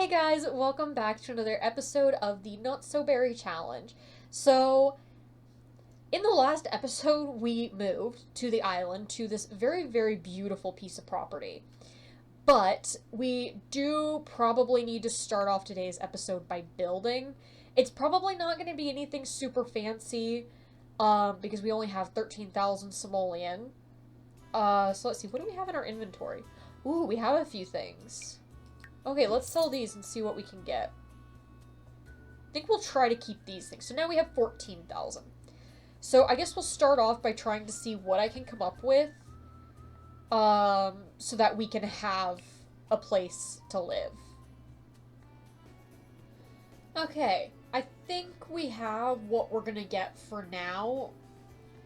Hey guys, welcome back to another episode of the Not So Berry Challenge. So, in the last episode, we moved to the island to this very, very beautiful piece of property. But we do probably need to start off today's episode by building. It's probably not going to be anything super fancy, because we only have 13,000 simoleon. So let's see, what do we have in our inventory? Ooh, we have a few things. Okay, let's sell these and see what we can get. I think we'll try to keep these things. So now we have 14,000. So I guess we'll start off by trying to see what I can come up with, so that we can have a place to live. Okay, I think we have what we're gonna get for now.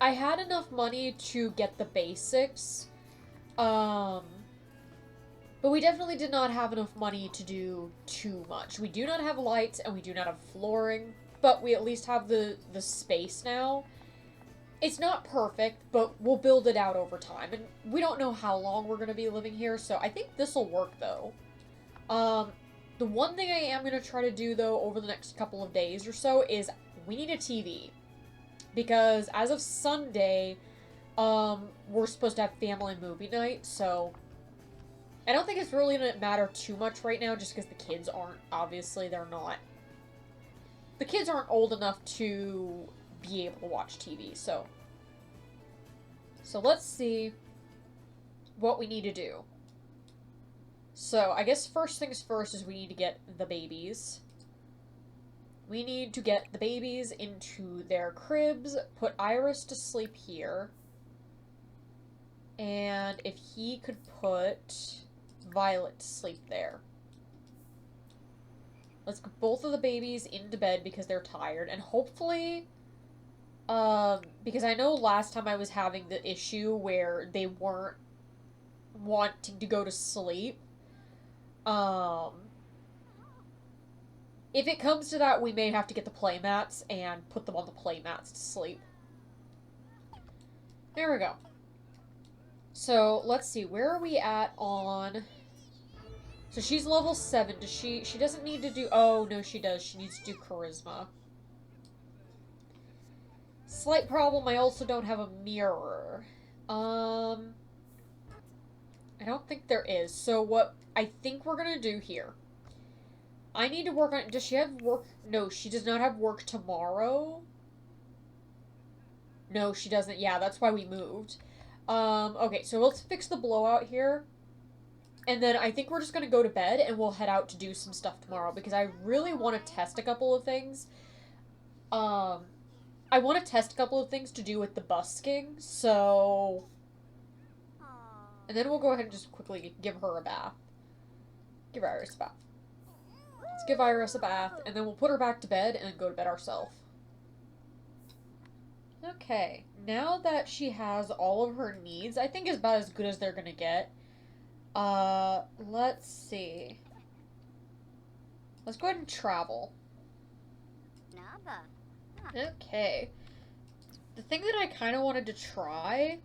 I had enough money to get the basics, but we definitely did not have enough money to do too much. We do not have lights and we do not have flooring, but we at least have the space now. It's not perfect, but we'll build it out over time. And we don't know how long we're going to be living here, so I think this will work, though. The one thing I am going to try to do, though, over the next couple of days or so is we need a TV. Because as of Sunday, we're supposed to have family movie night, so I don't think it's really going to matter too much right now, just because the kids aren't, obviously, they're not. The kids aren't old enough to be able to watch TV, so. So let's see what we need to do. So, I guess first things first is we need to get the babies. We need to get the babies into their cribs, put Iris to sleep here. And if he could put Violet to sleep there. Let's get both of the babies into bed because they're tired. And hopefully, because I know last time I was having the issue where they weren't wanting to go to sleep. If it comes to that, we may have to get the playmats and put them on the playmats to sleep. There we go. So, let's see, where are we at on... So she's level 7. Does she doesn't need to do... Oh, no, she does. She needs to do charisma. Slight problem, I also don't have a mirror. I don't think there is. So what I think we're gonna do here... I need to work on... Does she have work? No, she does not have work tomorrow. No, she doesn't. Yeah, that's why we moved. Okay, so let's fix the blowout here. And then I think we're just going to go to bed and we'll head out to do some stuff tomorrow because I really want to test a couple of things. I want to test a couple of things to do with the busking, so... And then we'll go ahead and just quickly give her a bath. Give Iris a bath. Let's give Iris a bath, and then we'll put her back to bed and then go to bed ourselves. Okay, now that she has all of her needs, I think is about as good as they're gonna get. Let's see. Let's go ahead and travel. Okay. The thing that I kind of wanted to try,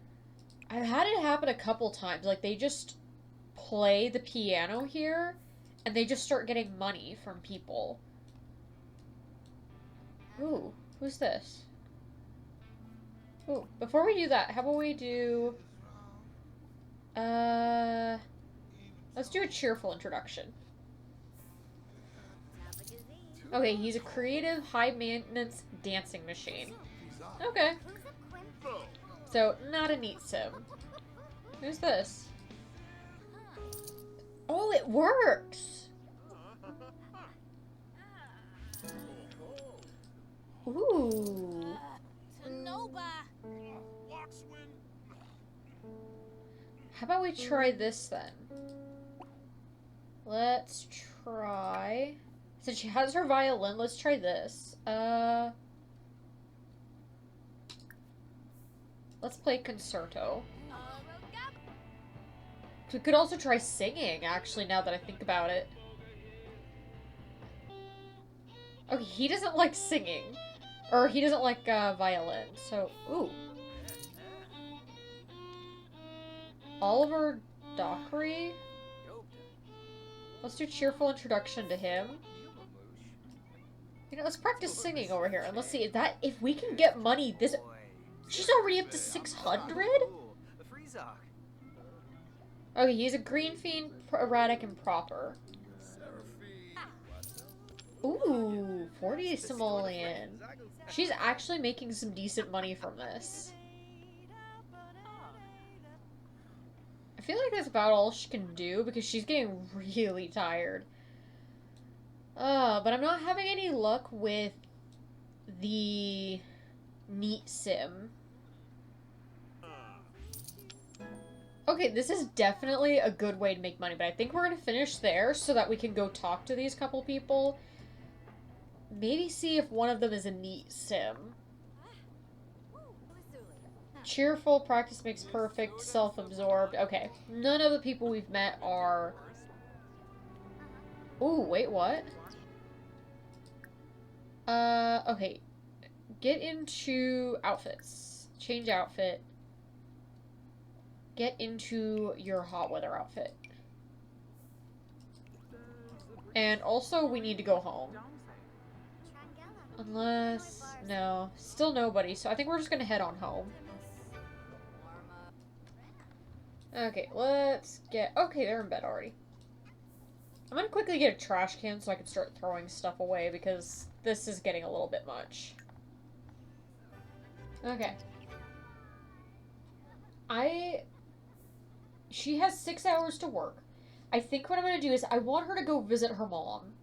I've had it happen a couple times. Like, they just play the piano here, and they just start getting money from people. Ooh, who's this? Ooh, before we do that, how about we do... Let's do a cheerful introduction. Okay, he's a creative, high-maintenance dancing machine. Okay. So, not a neat sim. Who's this? Oh, it works! Ooh. How about we try this then? Let's try... Since she has her violin, let's try this. Let's play concerto. We could also try singing, actually, now that I think about it. Okay, he doesn't like singing. Or he doesn't like, violin, so... Ooh. Oliver Dockery? Let's do cheerful introduction to him. You know, let's practice singing over here. And let's see, if we can get money, this... She's already up to 600? Okay, he's a green fiend, erratic, and proper. Ooh, 40 simoleon. She's actually making some decent money from this. I feel like that's about all she can do because she's getting really tired. But I'm not having any luck with the neat sim. Okay, this is definitely a good way to make money, but I think we're gonna finish there so that we can go talk to these couple people. Maybe see if one of them is a neat sim. Cheerful, practice makes perfect, self-absorbed. Okay, none of the people we've met are... Ooh, wait, what? Okay. Get into outfits. Change outfit. Get into your hot weather outfit. And also, we need to go home. Unless... No. Still nobody, so I think we're just gonna head on home. Okay, let's get... Okay, they're in bed already. I'm gonna quickly get a trash can so I can start throwing stuff away because this is getting a little bit much. Okay. She has 6 hours to work. I think what I'm gonna do is I want her to go visit her mom.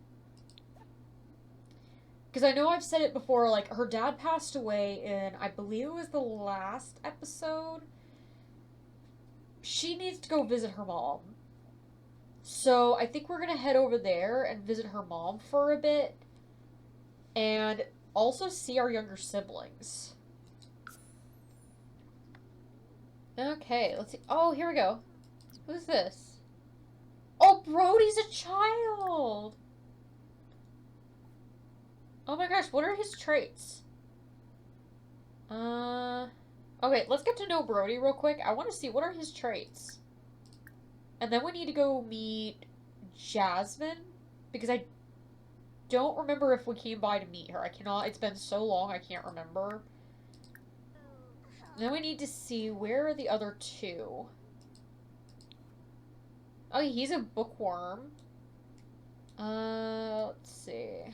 Because I know I've said it before, like, her dad passed away in, I believe it was the last episode. She needs to go visit her mom. So I think we're gonna head over there and visit her mom for a bit. And also see our younger siblings. Okay, let's see. Oh, here we go. Who's this? Oh, Brody's a child! Oh my gosh, what are his traits? Okay, let's get to know Brody real quick. I want to see what are his traits. And then we need to go meet Jasmine, because I don't remember if we came by to meet her. I cannot, it's been so long, I can't remember. Then we need to see, where are the other two? Oh, he's a bookworm. Let's see.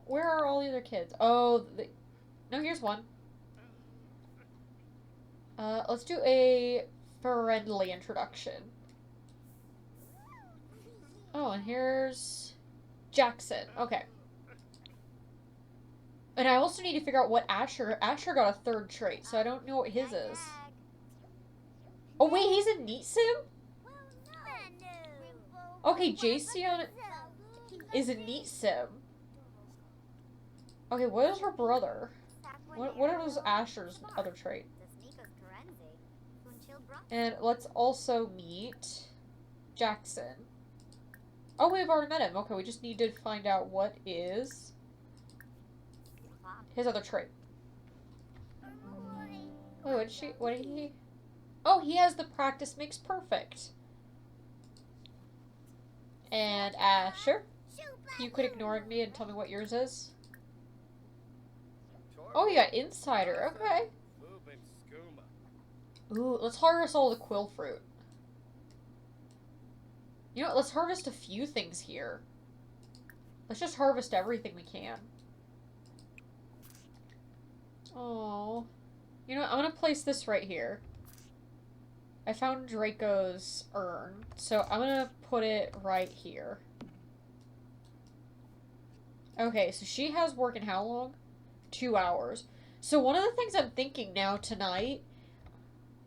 Where are all the other kids? Oh, no, here's one. Let's do a friendly introduction. Oh, and here's Jackson. Okay. And I also need to figure out what Asher got a third trait, so I don't know what his is. Oh wait, he's a neat sim? Okay, Jason is a neat sim. Okay, what is her brother? What was Asher's other trait? And let's also meet Jackson. Oh, we've already met him. Okay, we just need to find out what is his other trait. Wait, what did he... Oh, he has the practice makes perfect. And Asher, you could ignore me and tell me what yours is. Oh, you got insider. Okay. Ooh, let's harvest all the quill fruit. You know what? Let's harvest a few things here. Let's just harvest everything we can. Oh. You know what? I'm gonna place this right here. I found Draco's urn, so I'm gonna put it right here. Okay, so she has work in how long? 2 hours. So one of the things I'm thinking now tonight,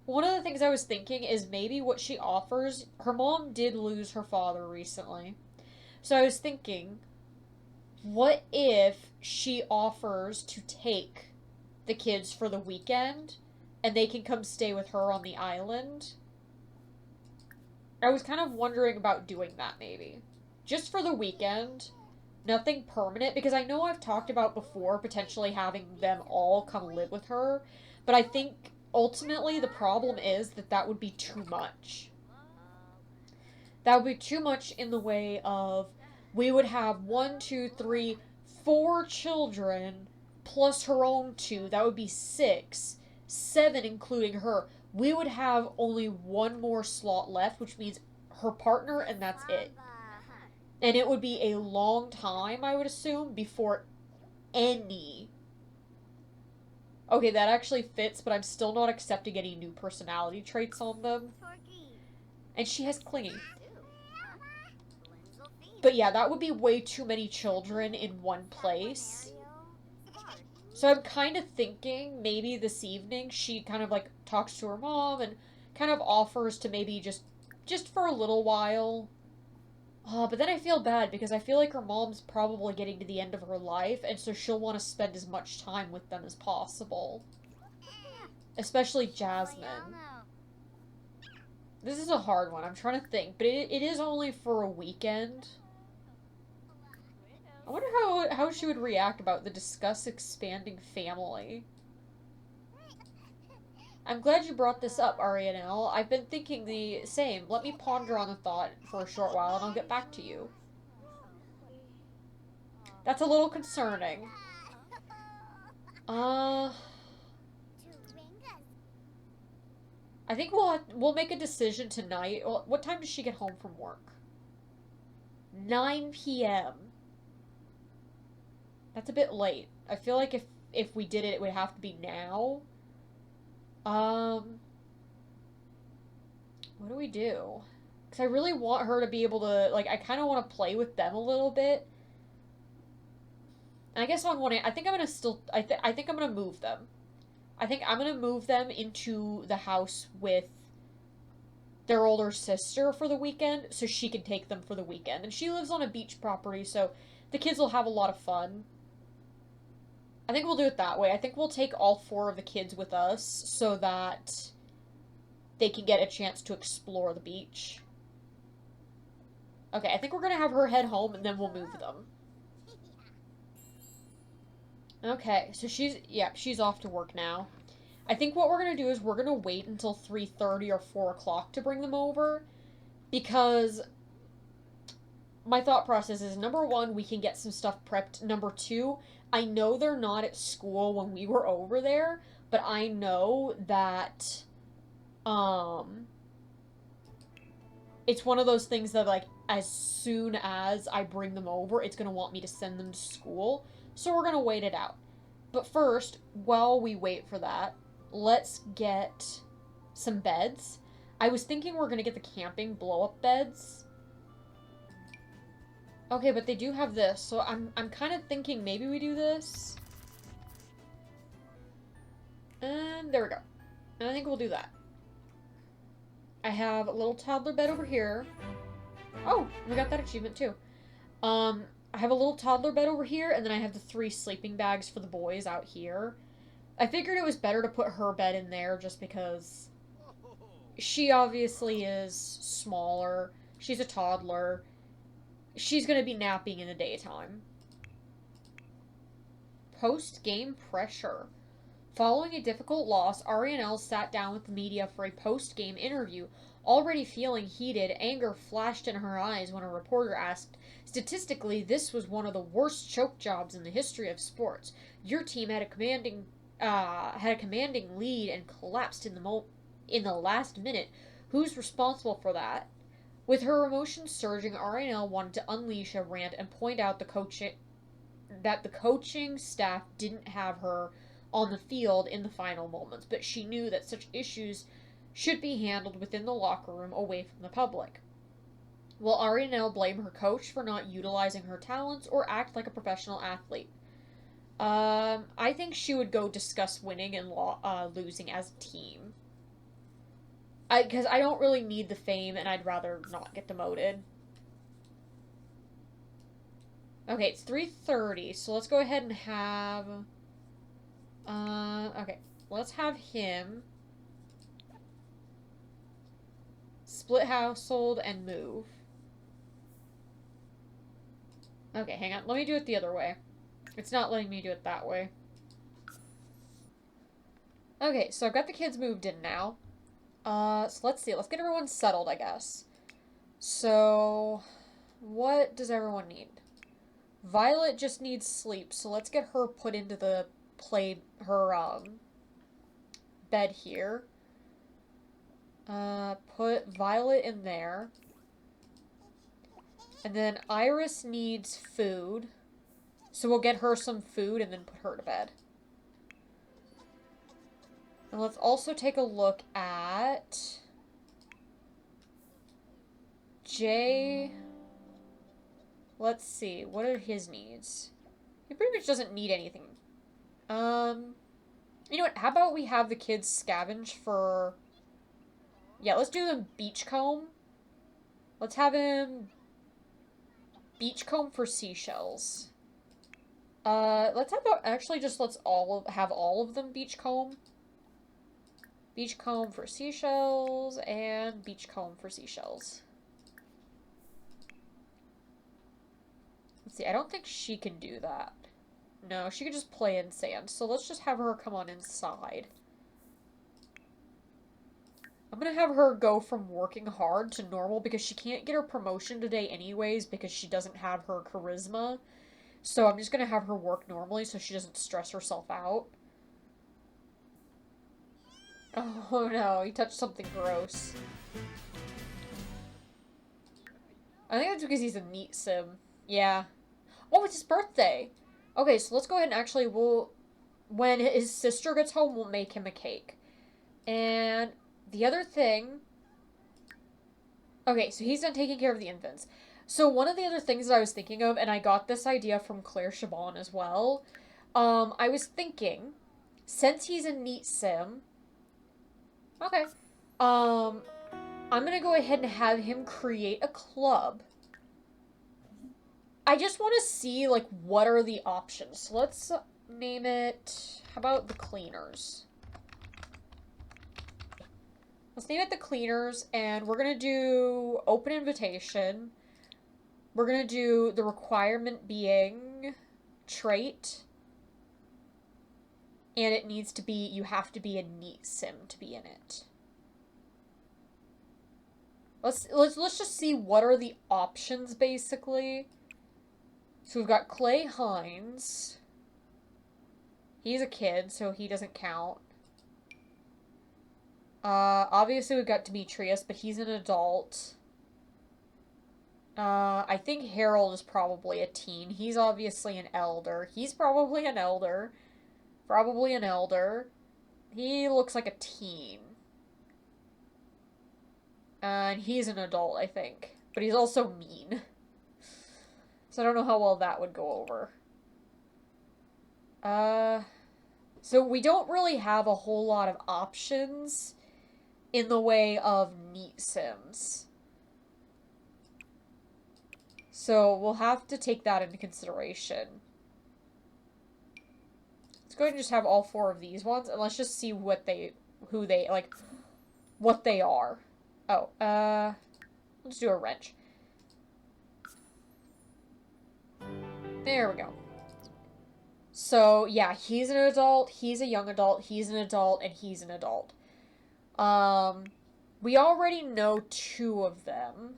one of the things I was thinking is maybe what she offers, her mom did lose her father recently. So I was thinking, what if she offers to take the kids for the weekend and they can come stay with her on the island? I was kind of wondering about doing that maybe. Just for the weekend. Nothing permanent, because I know I've talked about before potentially having them all come live with her, but I think ultimately the problem is that would be too much. That would be too much in the way of we would have one, two, three, four children plus her own two. That would be six. Seven, including her. We would have only one more slot left, which means her partner, and that's it. And it would be a long time, I would assume, before any. Okay, that actually fits, but I'm still not accepting any new personality traits on them. And she has clingy. But yeah, that would be way too many children in one place. So I'm kind of thinking maybe this evening she kind of like talks to her mom and kind of offers to maybe just for a little while. But then I feel bad because I feel like her mom's probably getting to the end of her life, and so she'll want to spend as much time with them as possible. Especially Jasmine. This is a hard one. I'm trying to think, but it is only for a weekend. I wonder how she would react about the discuss expanding family. I'm glad you brought this up, Arianel. I've been thinking the same. Let me ponder on the thought for a short while and I'll get back to you. That's a little concerning. I think we'll make a decision tonight. What time does she get home from work? 9 p.m. That's a bit late. I feel like if we did it, it would have to be now. What do we do? Because I really want her to be able to, like, I kind of want to play with them a little bit. And I guess on one hand, I think I'm going to still, I think I'm going to move them. I think I'm going to move them into the house with their older sister for the weekend so she can take them for the weekend. And she lives on a beach property, so the kids will have a lot of fun. I think we'll do it that way. I think we'll take all four of the kids with us so that they can get a chance to explore the beach. Okay, I think we're going to have her head home and then we'll move them. Okay, so she's off to work now. I think what we're going to do is we're going to wait until 3:30 or 4 o'clock to bring them over. Because my thought process is, number one, we can get some stuff prepped. Number two, I know they're not at school when we were over there, but I know that it's one of those things that, like, as soon as I bring them over, it's going to want me to send them to school. So we're going to wait it out. But first, while we wait for that, let's get some beds. I was thinking we're going to get the camping blow-up beds. Okay, but they do have this, so I'm kind of thinking maybe we do this. And there we go. And I think we'll do that. I have a little toddler bed over here. Oh, we got that achievement too. I have a little toddler bed over here, and then I have the 3 sleeping bags for the boys out here. I figured it was better to put her bed in there just because she obviously is smaller. She's a toddler. She's going to be napping in the daytime. Post-game pressure. Following a difficult loss, Arianel sat down with the media for a post-game interview. Already feeling heated, anger flashed in her eyes when a reporter asked, "Statistically, this was one of the worst choke jobs in the history of sports. Your team had a commanding lead and collapsed in the last minute. Who's responsible for that?" With her emotions surging, Arianel wanted to unleash a rant and point out that the coaching staff didn't have her on the field in the final moments, but she knew that such issues should be handled within the locker room away from the public. Will Arianel blame her coach for not utilizing her talents or act like a professional athlete? I think she would go discuss winning and losing as a team. Because I don't really need the fame and I'd rather not get demoted. Okay, it's 3:30, so let's go ahead and have... okay. Let's have him split household and move. Okay, hang on. Let me do it the other way. It's not letting me do it that way. Okay, so I've got the kids moved in now. So let's see. Let's get everyone settled, I guess. So, what does everyone need? Violet just needs sleep, so let's get her put into the bed here. Put Violet in there. And then Iris needs food. So we'll get her some food and then put her to bed. And let's also take a look at Jay. Let's see. What are his needs? He pretty much doesn't need anything. You know what? How about we have the kids scavenge for... Yeah, let's do the beachcomb. Let's have him beachcomb for seashells. Let's have actually just let's have all of them beachcomb. Beachcomb for seashells and beachcomb for seashells. Let's see, I don't think she can do that. No, she could just play in sand. So let's just have her come on inside. I'm gonna have her go from working hard to normal because she can't get her promotion today anyways because she doesn't have her charisma. So I'm just gonna have her work normally so she doesn't stress herself out. Oh no, he touched something gross. I think that's because he's a neat sim. Yeah. Oh, it's his birthday! Okay, so let's go ahead and actually when his sister gets home, we'll make him a cake. And the other thing... Okay, so he's done taking care of the infants. So one of the other things that I was thinking of, and I got this idea from Claire Chabon as well, I was thinking, since he's a neat sim... Okay. I'm gonna go ahead and have him create a club. I just want to see, like, what are the options. Let's name it... How about the Cleaners? Let's name it the Cleaners, and we're gonna do open invitation. We're gonna do the requirement being trait. And it needs to be, you have to be a neat sim to be in it. Let's just see what are the options, basically. So we've got Clay Hines. He's a kid, so he doesn't count. Obviously we've got Demetrius, but he's an adult. I think Harold is probably a teen. He's obviously an elder. He's probably an elder. Probably an elder. He looks like a teen. And he's an adult, I think. But he's also mean. So I don't know how well that would go over. So we don't really have a whole lot of options in the way of neat sims. So we'll have to take that into consideration. Let's go ahead and just have all 4 of these ones, and let's just see what what they are. Oh, let's do a wrench. There we go. So, yeah, he's an adult, he's a young adult, he's an adult, and he's an adult. We already know 2 of them.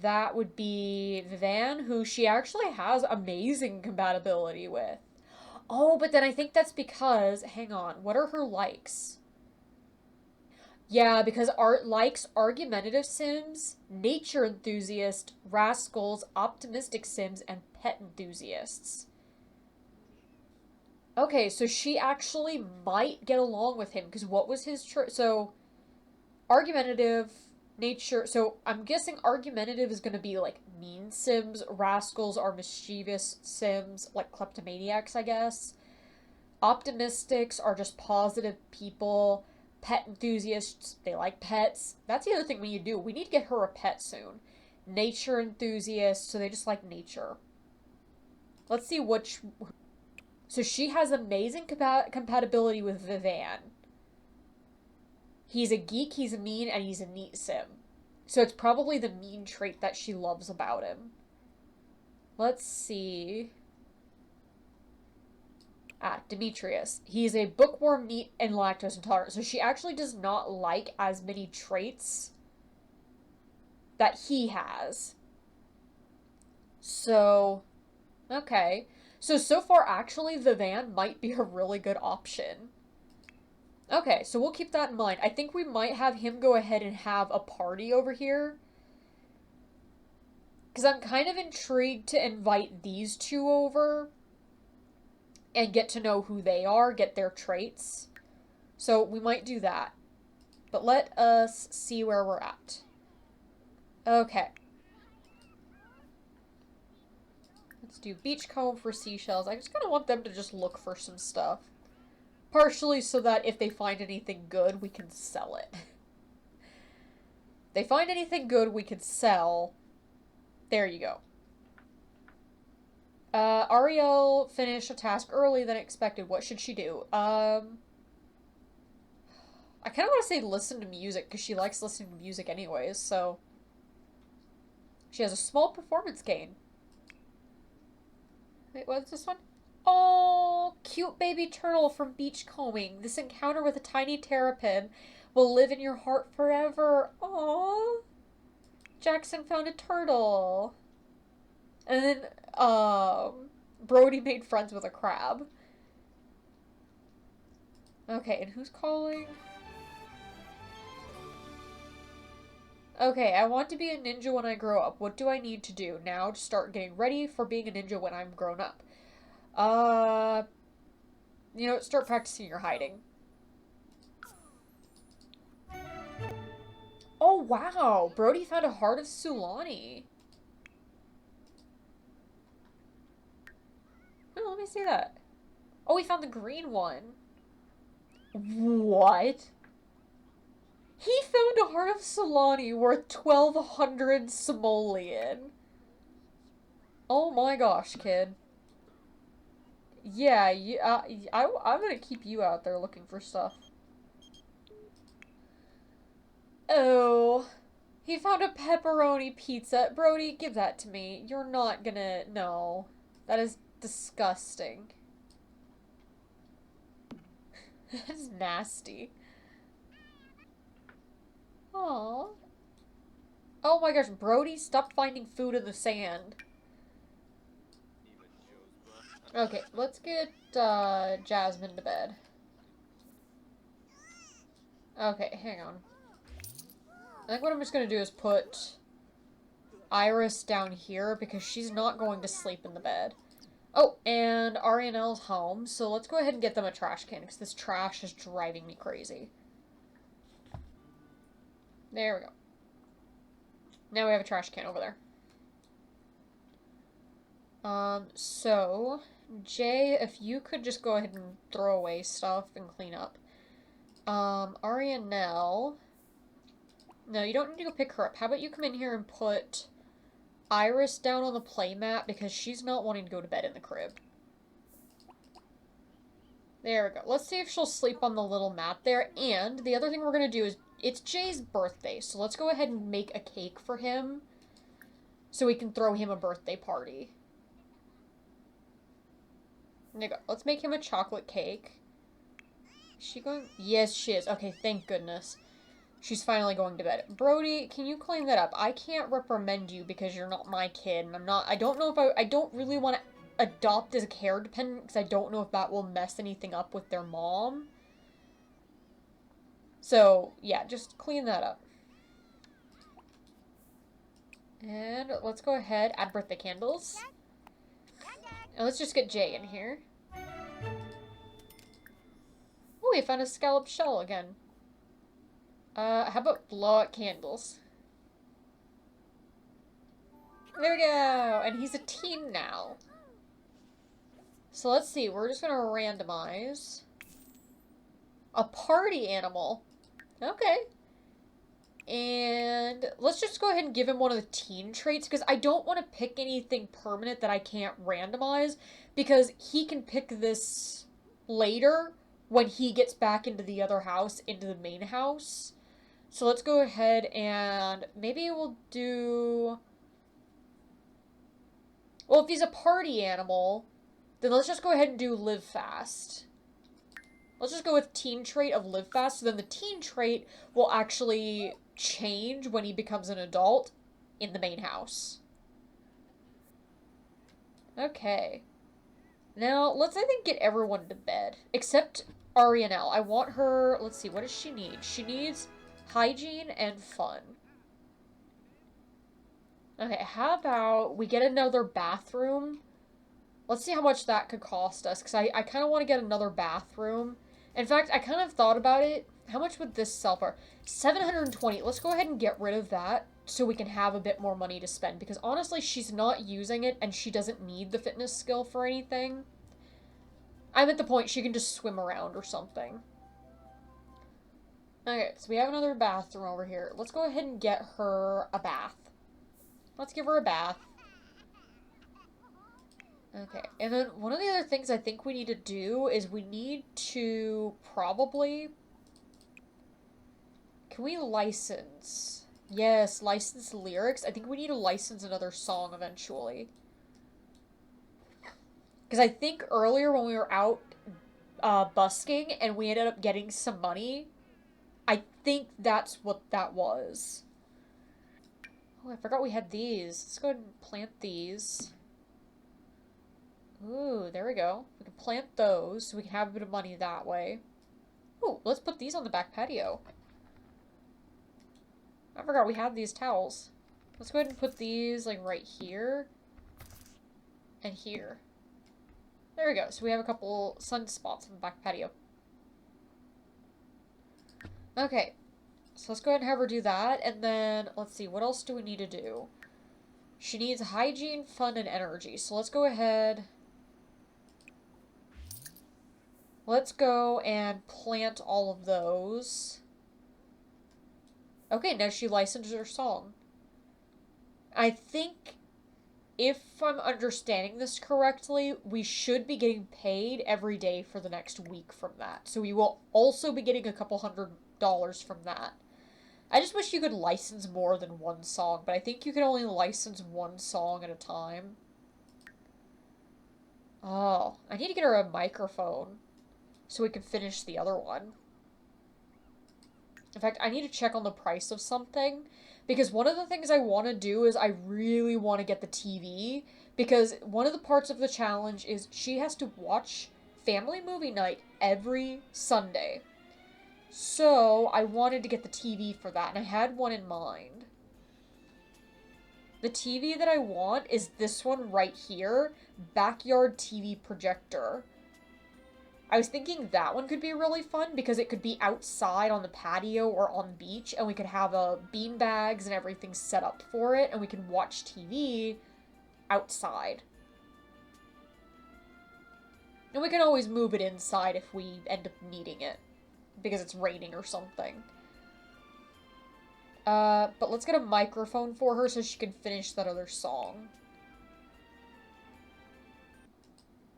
That would be Vivan, who she actually has amazing compatibility with. Oh, but then I think that's because... Hang on. What are her likes? Yeah, because Art likes argumentative sims, nature enthusiast, rascals, optimistic sims, and pet enthusiasts. Okay, so she actually might get along with him, because what was his... So, argumentative... nature. So I'm guessing argumentative is going to be like mean sims. Rascals are mischievous sims, like kleptomaniacs, I guess. Optimistics are just positive people. Pet enthusiasts, they like pets. That's the other thing we need to do. We need to get her a pet soon. Nature enthusiasts, so they just like nature. Let's see which... So she has amazing compatibility with Vivan. He's a geek, he's a mean, and he's a neat sim. So it's probably the mean trait that she loves about him. Let's see. Demetrius. He's a bookworm, neat, and lactose intolerant. So she actually does not like as many traits that he has. So, okay. So far, actually, the van might be a really good option. Okay, so we'll keep that in mind. I think we might have him go ahead and have a party over here. Because I'm kind of intrigued to invite these two over and get to know who they are, get their traits. So we might do that. But let us see where we're at. Okay. Let's do beachcomb for seashells. I just kind of want them to just look for some stuff. Partially so that if they find anything good, we can sell it. If they find anything good we can sell. There you go. Ariel finished a task early than expected. What should she do? I kind of want to say listen to music, because she likes listening to music anyways, so... She has a small performance gain. Wait, what's this one? Oh, cute baby turtle from beachcombing. This encounter with a tiny terrapin will live in your heart forever. Aww. Jackson found a turtle. And then, Brody made friends with a crab. Okay, and who's calling? Okay, I want to be a ninja when I grow up. What do I need to do now to start getting ready for being a ninja when I'm grown up? You know, start practicing your hiding. Oh, wow! Brody found a Heart of Sulani. Oh, let me see that. Oh, we found the green one. What? He found a Heart of Sulani worth 1,200 simoleon. Oh my gosh, kid. Yeah, I'm gonna keep you out there looking for stuff. Oh, he found a pepperoni pizza. Brody, give that to me. You're not gonna... No. That is disgusting. That's nasty. Aww. Oh my gosh, Brody, stop finding food in the sand. Okay, let's get, Jasmine to bed. Okay, hang on. I think what I'm just gonna do is put Iris down here because she's not going to sleep in the bed. Oh, and Arianelle's home, so let's go ahead and get them a trash can because this trash is driving me crazy. There we go. Now we have a trash can over there. So, Jay, if you could just go ahead and throw away stuff and clean up. Arianelle. No, you don't need to go pick her up. How about you come in here and put Iris down on the playmat because she's not wanting to go to bed in the crib. There we go. Let's see if she'll sleep on the little mat there. And the other thing we're going to do is, it's Jay's birthday, so let's go ahead and make a cake for him so we can throw him a birthday party. There you go. Let's make him a chocolate cake. Is she going? Yes, she is. Okay, thank goodness. She's finally going to bed. Brody, can you clean that up? I can't reprimand you because you're not my kid, and I don't know if I don't really want to adopt as a care dependent because I don't know if that will mess anything up with their mom. So, yeah, just clean that up. And let's go ahead, add birthday candles. And let's just get Jay in here. Oh, we found a scalloped shell again. How about blow out candles? There we go! And he's a teen now. So let's see, we're just gonna randomize. A party animal. Okay. And let's just go ahead and give him one of the teen traits, because I don't want to pick anything permanent that I can't randomize, because he can pick this later when he gets back into the other house, into the main house. So let's go ahead and maybe we'll do... Well, if he's a party animal, then let's just go ahead and do live fast. Let's just go with teen trait of live fast, so then the teen trait will actually change when he becomes an adult. in the main house. Okay. Now, let's, I think, get everyone to bed. Except Arianelle. I want her... Let's see, what does she need? She needs hygiene and fun. Okay, how about we get another bathroom? Let's see how much that could cost us, because I kind of want to get another bathroom. In fact, I kind of thought about it. How much would this sell for? 720. Let's go ahead and get rid of that so we can have a bit more money to spend, because honestly, she's not using it, and she doesn't need the fitness skill for anything. I'm at the point she can just swim around or something. Okay, so we have another bathroom over here. Let's go ahead and get her a bath. Let's give her a bath. Okay, and then one of the other things I think we need to do is we need to probably... Can we license? Yes, license lyrics. I think we need to license another song eventually. Because I think earlier when we were out busking and we ended up getting some money, I think that's what that was. Oh, I forgot we had these. Let's go ahead and plant these. Ooh, there we go. We can plant those so we can have a bit of money that way. Ooh, let's put these on the back patio. I forgot we had these towels. Let's go ahead and put these, like, right here. And here. There we go. So we have a couple sunspots on the back patio. Okay. So let's go ahead and have her do that. And then, let's see, what else do we need to do? She needs hygiene, fun, and energy. So let's go ahead... Let's go and plant all of those. Okay, now she licensed her song. I think, if I'm understanding this correctly, we should be getting paid every day for the next week from that. So we will also be getting a couple $100 from that. I just wish you could license more than one song, but I think you can only license one song at a time. Oh, I need to get her a microphone so we can finish the other one. In fact, I need to check on the price of something, because one of the things I want to do is I really want to get the TV, because one of the parts of the challenge is she has to watch family movie night every Sunday. So I wanted to get the TV for that, and I had one in mind. The TV that I want is this one right here, backyard TV projector. I was thinking that one could be really fun because it could be outside on the patio or on the beach, and we could have bean bags and everything set up for it, and we can watch TV outside. And we can always move it inside if we end up needing it, because it's raining or something. But let's get a microphone for her so she can finish that other song.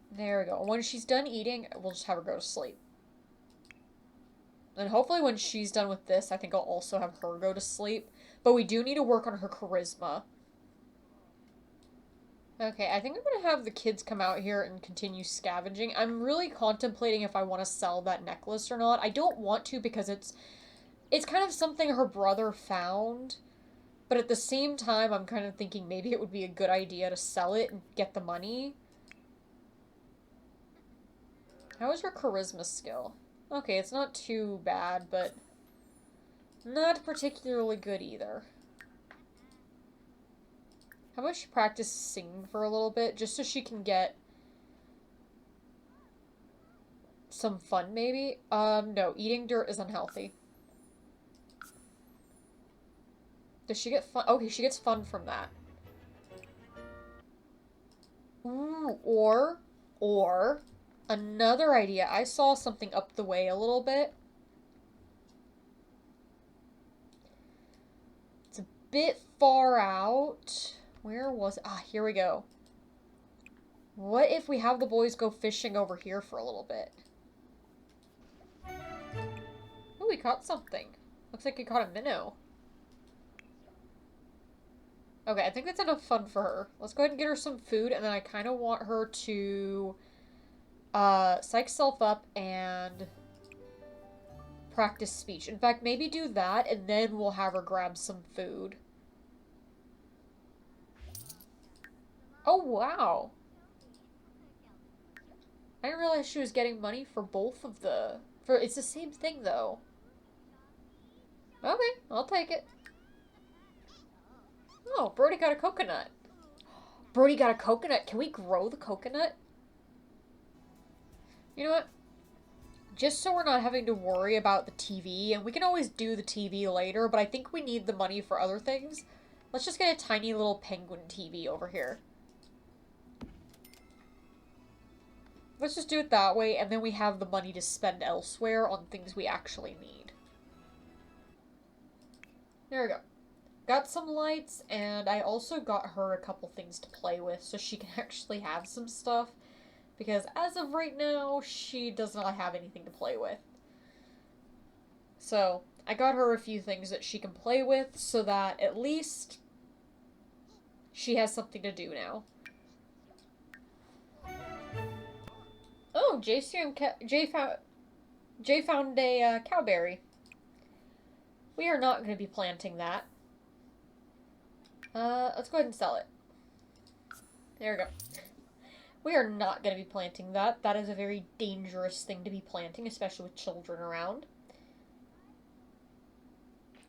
There we go. When she's done eating, we'll just have her go to sleep. And hopefully when she's done with this, I think I'll also have her go to sleep. But we do need to work on her charisma. Okay, I think I'm going to have the kids come out here and continue scavenging. I'm really contemplating if I want to sell that necklace or not. I don't want to because it's kind of something her brother found. But at the same time, I'm kind of thinking maybe it would be a good idea to sell it and get the money. How is her charisma skill? Okay, it's not too bad, but not particularly good either. How about she practice singing for a little bit, just so she can get some fun, maybe? No, eating dirt is unhealthy. Does she get fun? Okay, she gets fun from that. Ooh, or, another idea. I saw something up the way a little bit. It's a bit far out. Where was it? Ah, here we go. What if we have the boys go fishing over here for a little bit? Ooh, we caught something. Looks like we caught a minnow. Okay, I think that's enough fun for her. Let's go ahead and get her some food, and then I kind of want her to psych self up and practice speech. In fact, maybe do that, and then we'll have her grab some food. Oh, wow. I didn't realize she was getting money for both of the... It's the same thing, though. Okay, I'll take it. Oh, Brody got a coconut. Brody got a coconut. Can we grow the coconut? You know what? Just so we're not having to worry about the TV, and we can always do the TV later, but I think we need the money for other things. Let's just get a tiny little penguin TV over here. Let's just do it that way, and then we have the money to spend elsewhere on things we actually need. There we go. Got some lights, and I also got her a couple things to play with so she can actually have some stuff. Because as of right now, she does not have anything to play with. So, I got her a few things that she can play with so that at least she has something to do now. Oh, Jay found a cowberry. We are not going to be planting that. Let's go ahead and sell it. There we go. We are not going to be planting that. That is a very dangerous thing to be planting, especially with children around.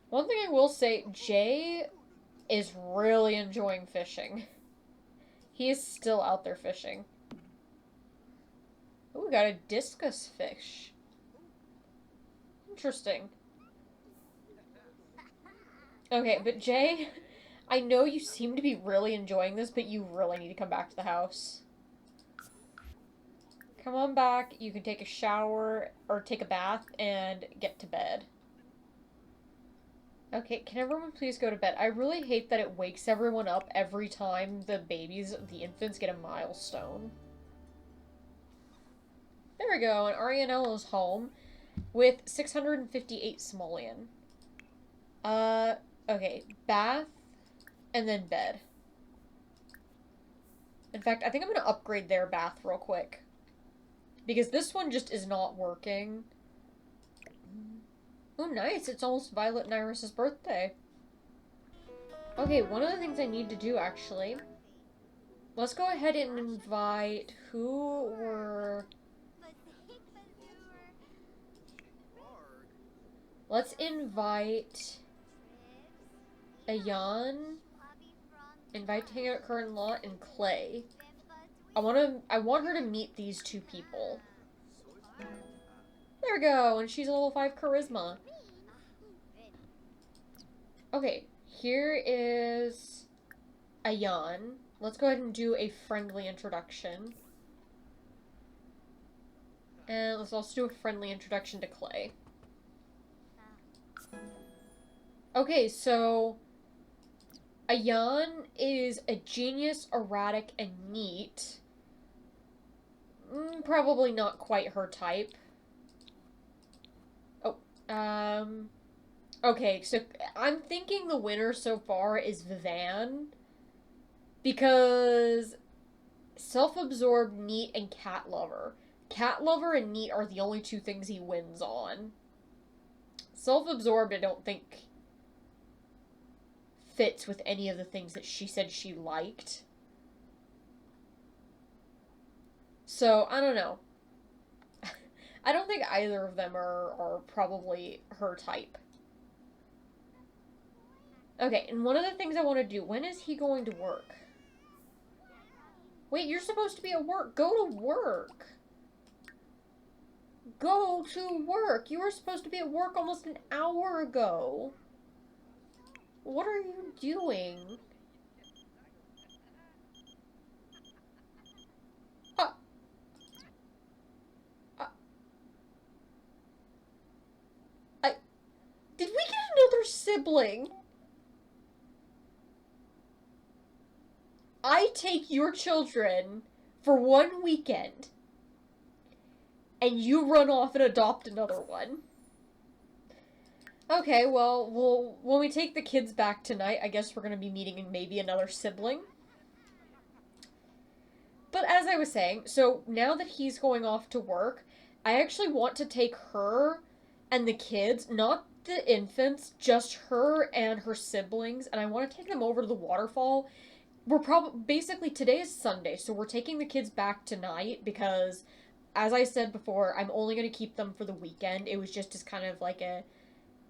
One thing I will say, Jay is really enjoying fishing. He is still out there fishing. Oh, we got a discus fish. Interesting. Okay, but Jay, I know you seem to be really enjoying this, but you really need to come back to the house. Come on back, you can take a shower, or take a bath, and get to bed. Okay, can everyone please go to bed? I really hate that it wakes everyone up every time the infants get a milestone. There we go, and Arianel is home with 658 simoleon. Okay, bath, and then bed. In fact, I think I'm gonna upgrade their bath real quick. Because this one just is not working. Oh, nice. It's almost Violet and Iris' birthday. Okay, one of the things I need to do, actually. Let's go ahead and invite who were... Let's invite Ayan, invite to hang out at Current Law, and Clay. I want her to meet these two people. There we go, and she's a level 5 charisma. Okay, here is Ayan. Let's go ahead and do a friendly introduction. And let's also do a friendly introduction to Clay. Okay, so Ayan is a genius, erratic, and neat. Probably not quite her type. Oh, okay, so I'm thinking the winner so far is Vivan. Because self-absorbed, neat, and cat lover. Cat lover and neat are the only two things he wins on. Self-absorbed, I don't think fits with any of the things that she said she liked. So, I don't know. I don't think either of them are probably her type. Okay, and one of the things I want to do, when is he going to work? Wait, you're supposed to be at work. Go to work. Go to work. You were supposed to be at work almost an hour ago. What are you doing? Did we get another sibling? I take your children for one weekend, and you run off and adopt another one. Okay, well, when we take the kids back tonight, I guess we're going to be meeting maybe another sibling. But as I was saying, so now that he's going off to work, I actually want to take her and the kids, not the infants, just her and her siblings, and I want to take them over to the waterfall we're probably basically today is Sunday, so we're taking the kids back tonight because, as I said before, I'm only going to keep them for the weekend. It was just as kind of like a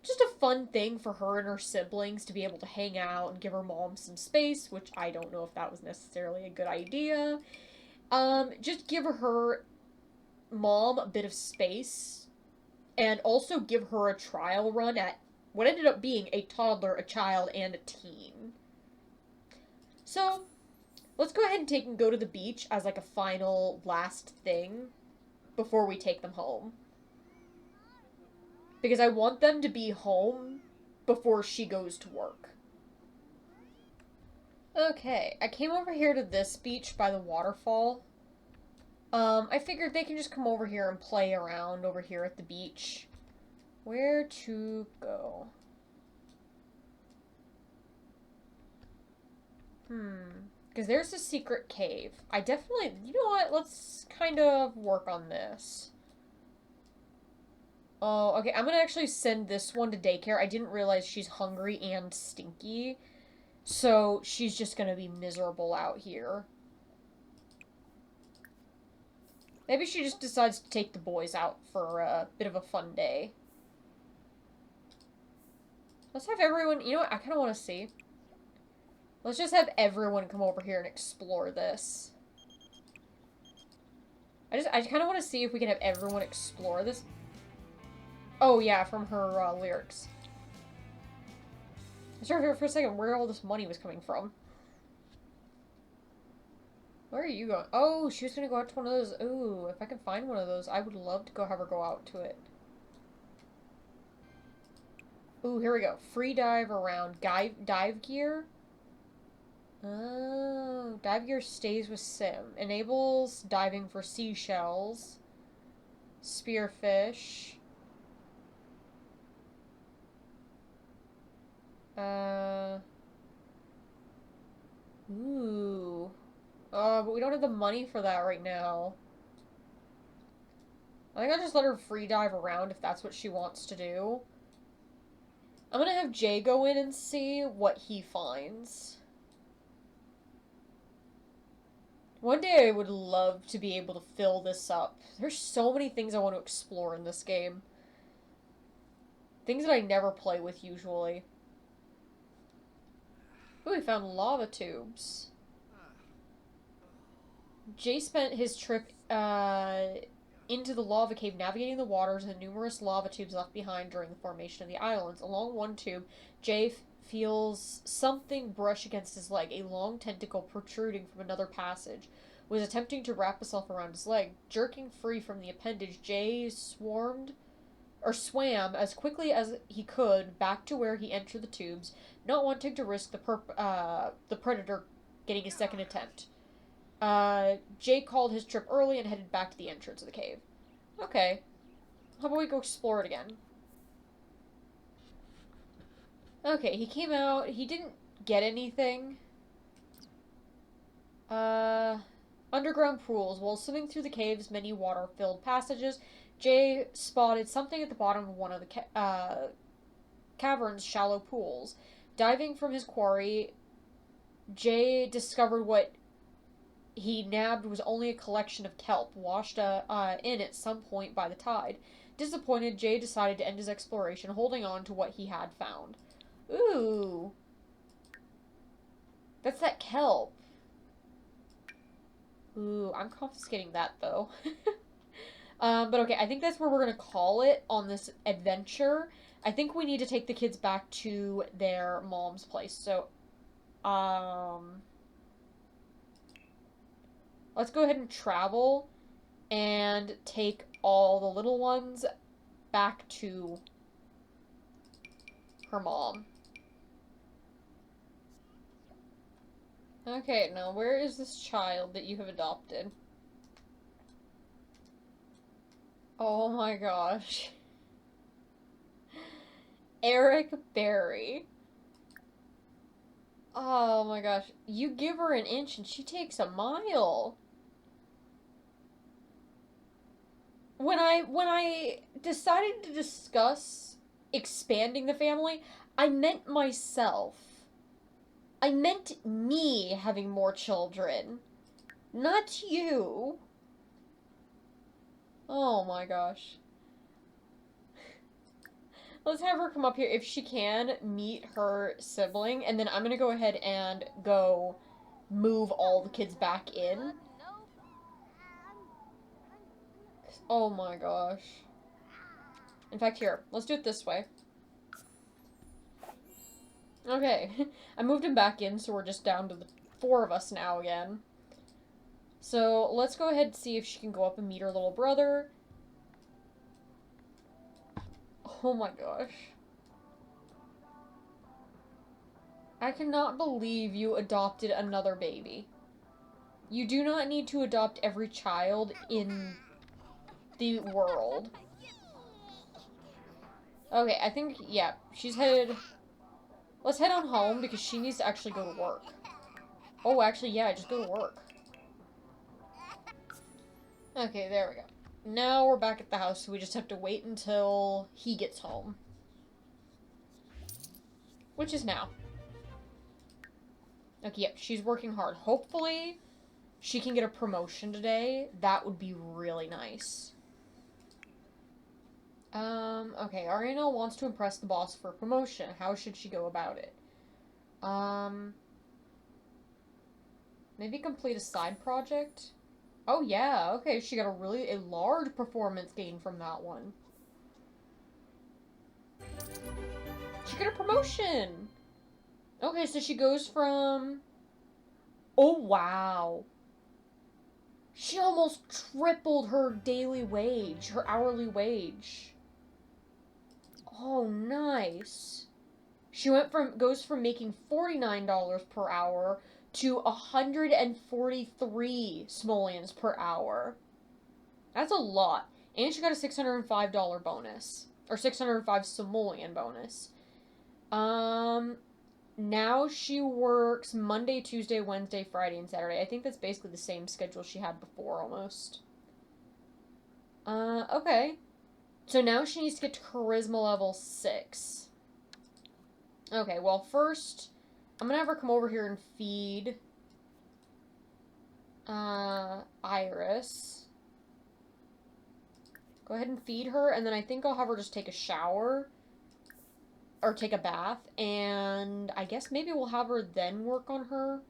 just a fun thing for her and her siblings to be able to hang out and give her mom some space, which I don't know if that was necessarily a good idea. Just give her mom a bit of space and also give her a trial run at what ended up being a toddler, a child, and a teen. So, let's go ahead and take and go to the beach as like a final last thing before we take them home. Because I want them to be home before she goes to work. Okay, I came over here to this beach by the waterfall. I figured they can just come over here and play around over here at the beach. Where to go? Because there's a secret cave. I definitely... You know what? Let's kind of work on this. Oh, okay. I'm gonna actually send this one to daycare. I didn't realize she's hungry and stinky. So she's just gonna be miserable out here. Maybe she just decides to take the boys out for a bit of a fun day. Let's have everyone... You know what? I kind of want to see. Let's just have everyone come over here and explore this. I kind of want to see if we can have everyone explore this. Oh, yeah, from her lyrics. I started here for a second where all this money was coming from. Where are you going? Oh, she was going to go out to one of those. Ooh, if I can find one of those, I would love to go have her go out to it. Ooh, here we go. Free dive around. Dive gear. Oh, dive gear stays with Sim. Enables diving for seashells. Spearfish. Ooh. But we don't have the money for that right now. I think I'll just let her free dive around if that's what she wants to do. I'm gonna have Jay go in and see what he finds. One day I would love to be able to fill this up. There's so many things I want to explore in this game. Things that I never play with usually. Ooh, we found lava tubes. Jay spent his trip into the lava cave navigating the waters and numerous lava tubes left behind during the formation of the islands. Along one tube, Jay feels something brush against his leg, a long tentacle protruding from another passage. Was attempting to wrap itself around his leg. Jerking free from the appendage, Jay swam as quickly as he could back to where he entered the tubes, not wanting to risk the predator getting a second attempt. Jay called his trip early and headed back to the entrance of the cave. Okay. How about we go explore it again? Okay, he came out. He didn't get anything. Underground pools. While swimming through the cave's many water-filled passages, Jay spotted something at the bottom of one of the cavern's shallow pools. Diving from his quarry, Jay discovered what he nabbed was only a collection of kelp washed in at some point by the tide. Disappointed, Jay decided to end his exploration, holding on to what he had found. Ooh. That's that kelp. Ooh, I'm confiscating that, though. But okay, I think that's where we're going to call it on this adventure. I think we need to take the kids back to their mom's place. So, let's go ahead and travel and take all the little ones back to her mom. Okay, now where is this child that you have adopted? Oh my gosh. Eric Berry. Oh my gosh. You give her an inch and she takes a mile. When I decided to discuss expanding the family, I meant myself. I meant me having more children, not you. Oh my gosh. Let's have her come up here if she can meet her sibling, and then I'm gonna go ahead and go move all the kids back in. Oh my gosh. In fact, here, let's do it this way. Okay, I moved him back in, so we're just down to the 4 of us now again. So let's go ahead and see if she can go up and meet her little brother. Oh my gosh. I cannot believe you adopted another baby. You do not need to adopt every child in the world. Okay, I think, yeah, she's headed... Let's head on home because she needs to actually go to work. Oh, actually, yeah, just go to work. Okay, there we go. Now we're back at the house, so we just have to wait until he gets home. Which is now. Okay, yep, she's working hard. Hopefully, she can get a promotion today. That would be really nice. Okay, Ariana wants to impress the boss for a promotion. How should she go about it? Maybe complete a side project? Oh yeah, okay, she got a large performance gain from that one. She got a promotion! Okay, so she goes from... Oh wow. She almost tripled her daily wage, her hourly wage. Oh, nice. She goes from making $49 per hour to 143 simoleons per hour. That's a lot. And she got a $605 bonus. Or 605 simoleon bonus. Now she works Monday, Tuesday, Wednesday, Friday, and Saturday. I think that's basically the same schedule she had before, almost. Okay. So now she needs to get to charisma level 6. Okay, well, first, I'm gonna have her come over here and feed Iris. Go ahead and feed her, and then I think I'll have her just take a shower. Or take a bath, and I guess maybe we'll have her then work on her.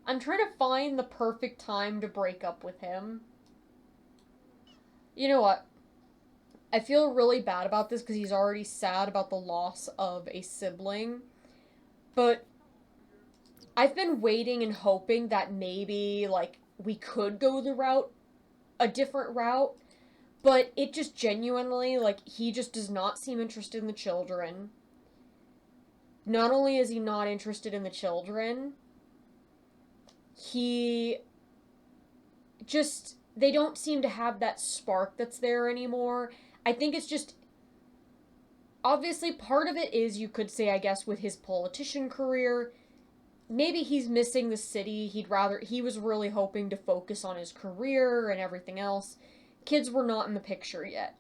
I'm trying to find the perfect time to break up with him. You know what? I feel really bad about this because he's already sad about the loss of a sibling. But I've been waiting and hoping that maybe, like, we could go a different route. But it just genuinely, like, he just does not seem interested in the children. Not only is he not interested in the children, he just, they don't seem to have that spark that's there anymore. I think it's just, obviously part of it is, you could say, I guess, with his politician career, maybe he's missing the city. He was really hoping to focus on his career and everything else. Kids were not in the picture yet.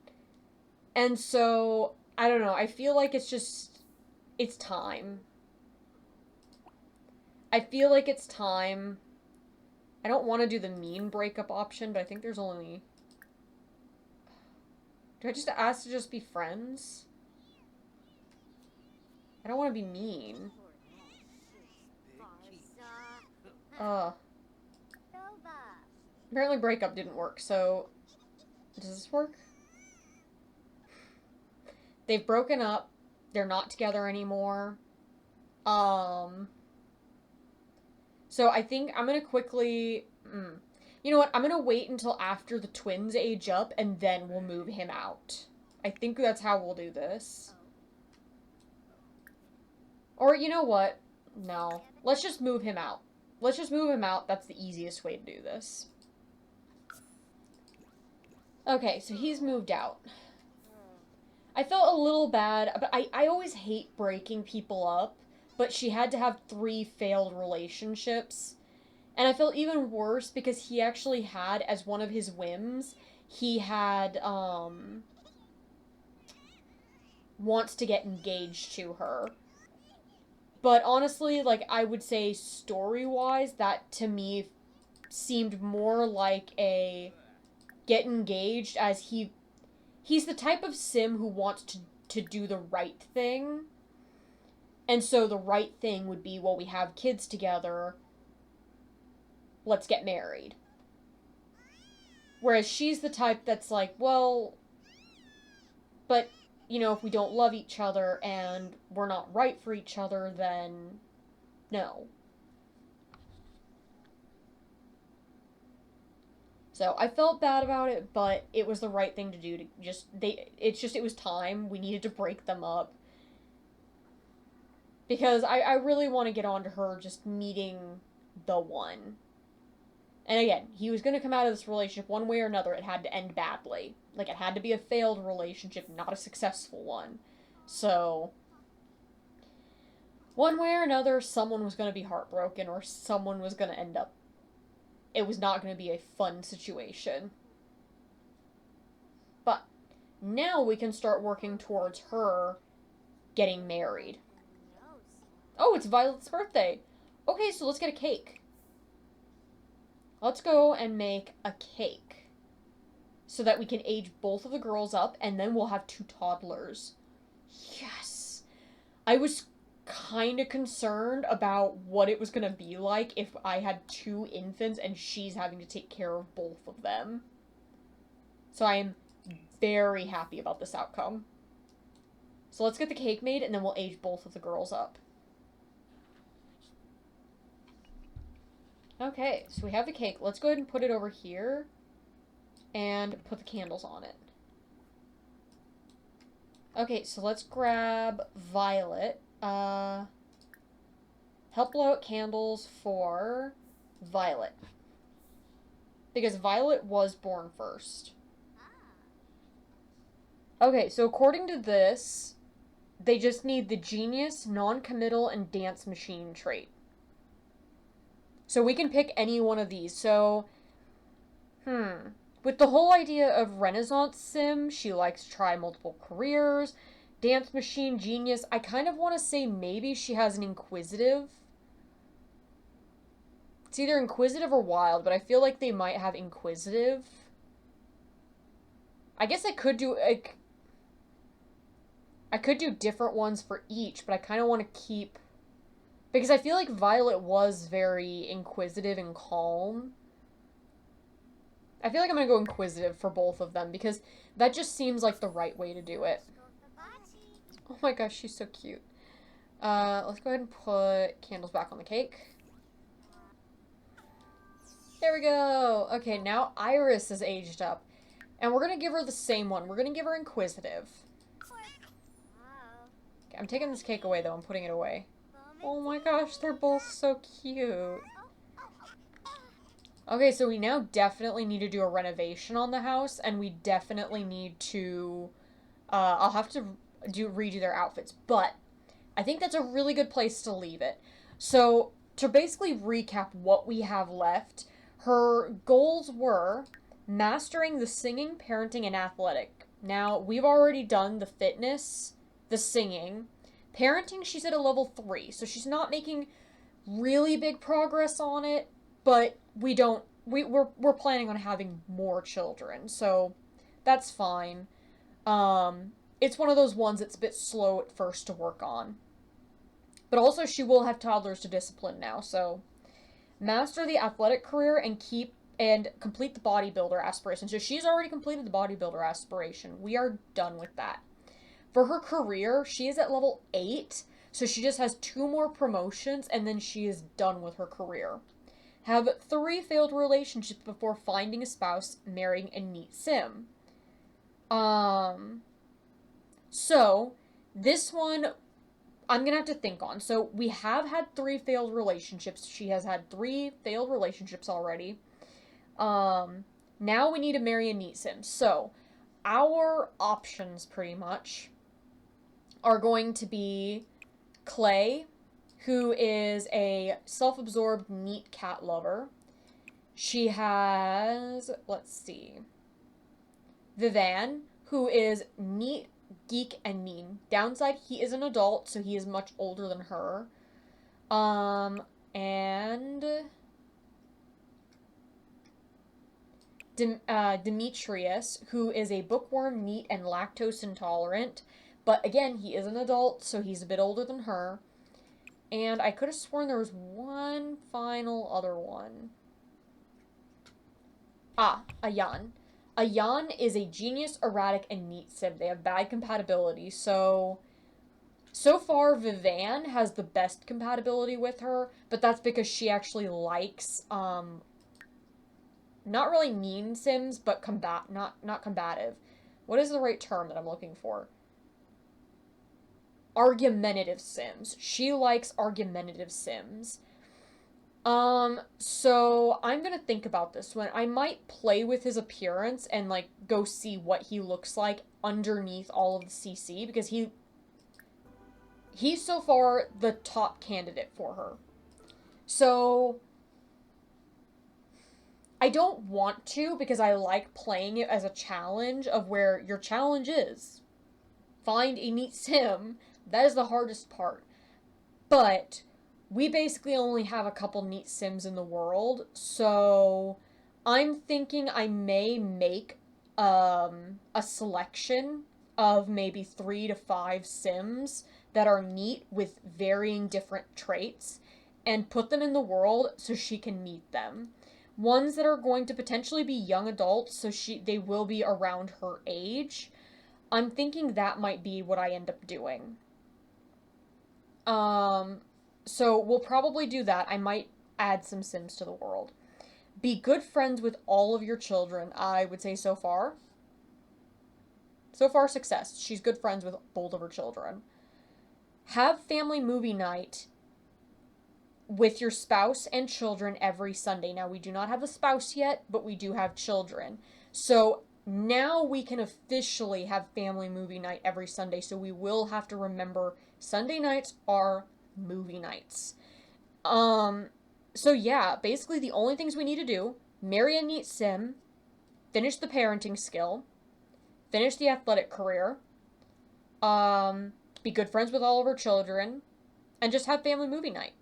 And so, I don't know, I feel like it's time. I feel like it's time. I don't want to do the mean breakup option, but I think there's only... Do I just ask to just be friends? I don't want to be mean. Apparently breakup didn't work, so... Does this work? They've broken up. They're not together anymore. So I think I'm gonna quickly... You know what? I'm gonna wait until after the twins age up, and then we'll move him out. I think that's how we'll do this. Or, you know what? No. Let's just move him out. Let's just move him out. That's the easiest way to do this. Okay, so he's moved out. I felt a little bad, but I always hate breaking people up, but she had to have 3 failed relationships. And I felt even worse because he actually had, as one of his whims, he had, wants to get engaged to her. But honestly, like, I would say story-wise, that to me seemed more like a get engaged, as he's the type of sim who wants to do the right thing. And so the right thing would be, well, we have kids together, let's get married. Whereas she's the type that's like, well, but, you know, if we don't love each other and we're not right for each other, then no. So I felt bad about it, but it was the right thing to do. To just it was time. We needed to break them up because I really want to get on to her just meeting the one. And again, he was going to come out of this relationship one way or another. It had to end badly. Like, it had to be a failed relationship, not a successful one. So, one way or another, someone was going to be heartbroken or someone was going to end up. It was not going to be a fun situation. But now we can start working towards her getting married. Oh, it's Violet's birthday. Okay, so let's get a cake. Let's go and make a cake so that we can age both of the girls up, and then we'll have 2 toddlers. Yes! I was kind of concerned about what it was going to be like if I had 2 infants and she's having to take care of both of them. So I am very happy about this outcome. So let's get the cake made, and then we'll age both of the girls up. Okay, so we have the cake. Let's go ahead and put it over here and put the candles on it. Okay, so let's grab Violet. Help blow out candles for Violet. Because Violet was born first. Okay, so according to this, they just need the Genius, Non-Committal, and Dance Machine trait. So we can pick any one of these. So, with the whole idea of Renaissance Sim, she likes to try multiple careers. Dance Machine, Genius, I kind of want to say maybe she has an Inquisitive. It's either Inquisitive or Wild, but I feel like they might have Inquisitive. I guess I could do different ones for each, but I kind of want to keep... Because I feel like Violet was very inquisitive and calm. I feel like I'm going to go Inquisitive for both of them, because that just seems like the right way to do it. Oh my gosh, she's so cute. Let's go ahead and put candles back on the cake. There we go! Okay, now Iris is aged up. And we're going to give her the same one. We're going to give her Inquisitive. Okay, I'm taking this cake away, though. I'm putting it away. Oh my gosh, they're both so cute. Okay, so we now definitely need to do a renovation on the house, and we definitely need to... I'll have to redo their outfits, but I think that's a really good place to leave it. So, to basically recap what we have left, her goals were mastering the singing, parenting, and athletic. Now, we've already done the fitness, the singing. Parenting, she's at a level 3, so she's not making really big progress on it, but we're planning on having more children, so that's fine. It's one of those ones that's a bit slow at first to work on. But also, she will have toddlers to discipline now, so master the athletic career and complete the bodybuilder aspiration. So she's already completed the bodybuilder aspiration. We are done with that. For her career, she is at level 8, so she just has 2 more promotions, and then she is done with her career. Have 3 failed relationships before finding a spouse, marrying a neat sim. So, this one, I'm gonna have to think on. So, we have had 3 failed relationships. She has had 3 failed relationships already. Now we need to marry a neat sim. So, our options, pretty much, are going to be Clay, who is a self-absorbed, neat cat lover. She has, let's see, Vivan, who is neat, geek, and mean. Downside, he is an adult, so he is much older than her. And Demetrius, who is a bookworm, meat, and lactose intolerant. But again, he is an adult, so he's a bit older than her. And I could have sworn there was one final other one. Ayan. Ayan is a genius, erratic, and neat sim. They have bad compatibility, so far Vivan has the best compatibility with her, but that's because she actually likes not really mean sims, but not combative. What is the right term that I'm looking for? Argumentative sims. She likes argumentative sims. So I'm gonna think about this one. I might play with his appearance and, like, go see what he looks like underneath all of the CC, because he's so far the top candidate for her. So I don't want to, because I like playing it as a challenge, of where your challenge is find a neat sim. That is the hardest part. But we basically only have a couple neat sims in the world, so I'm thinking I may make a selection of maybe 3 to 5 sims that are neat with varying different traits and put them in the world so she can meet them. Ones that are going to potentially be young adults, so they will be around her age. I'm thinking that might be what I end up doing. So we'll probably do that. I might add some Sims to the world. Be good friends with all of your children, I would say so far. So far, success. She's good friends with both of her children. Have family movie night with your spouse and children every Sunday. Now, we do not have a spouse yet, but we do have children. So now we can officially have family movie night every Sunday. So we will have to remember Sunday nights are movie nights. So yeah, basically the only things we need to do: marry a neat sim, finish the parenting skill, finish the athletic career, be good friends with all of her children, and just have family movie night.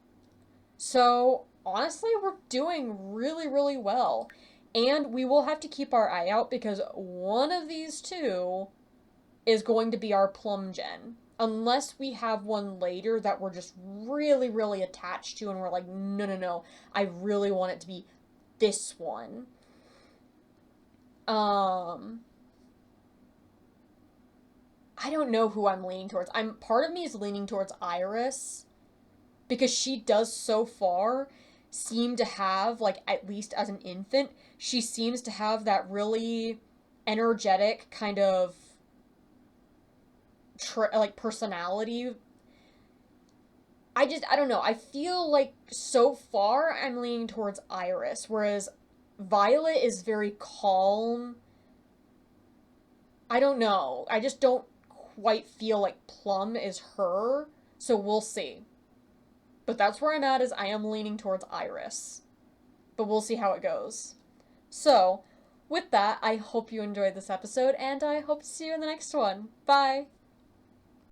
So honestly, we're doing really, really well. And we will have to keep our eye out, because one of these two is going to be our plum gen. Unless we have one later that we're just really, really attached to, and we're like, no, no, no, I really want it to be this one. I don't know who I'm leaning towards. Part of me is leaning towards Iris, because she does so far seem to have, like, at least as an infant, she seems to have that really energetic kind of personality. I don't know. I feel like so far I'm leaning towards Iris, whereas Violet is very calm. I don't know. I just don't quite feel like Plum is her, so we'll see. But that's where I'm at, is I am leaning towards Iris. But we'll see how it goes. So, with that, I hope you enjoyed this episode, and I hope to see you in the next one. Bye!